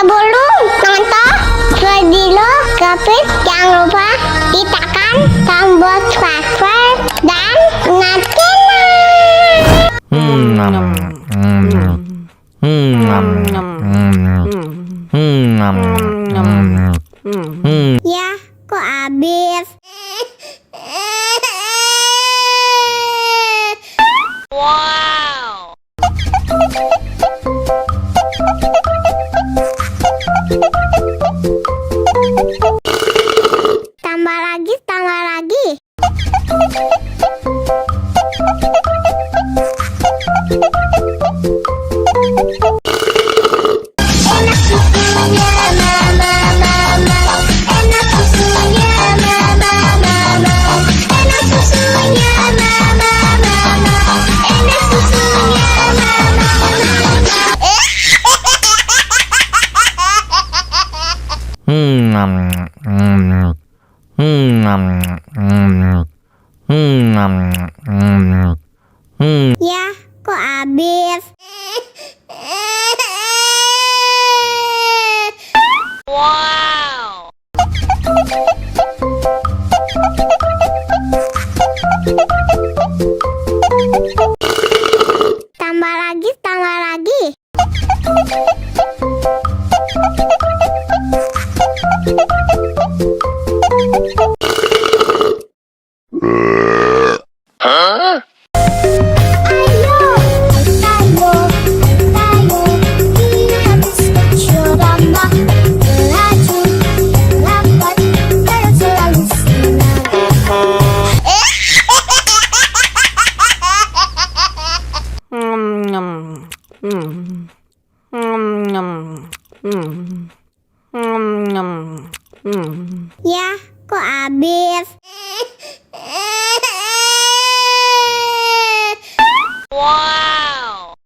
Sebelum nonton video Kepit, jangan lupa tekan tombol subscribe dan ya, kok habis? Wow. Tambah lagi, tambah lagi. Enak susunya mama, enak susunya mama, enak susunya mama, enak susunya ya, kok habis? Wow. Tambah lagi, tambah lagi. Hah? Ya, kok habis? Wow.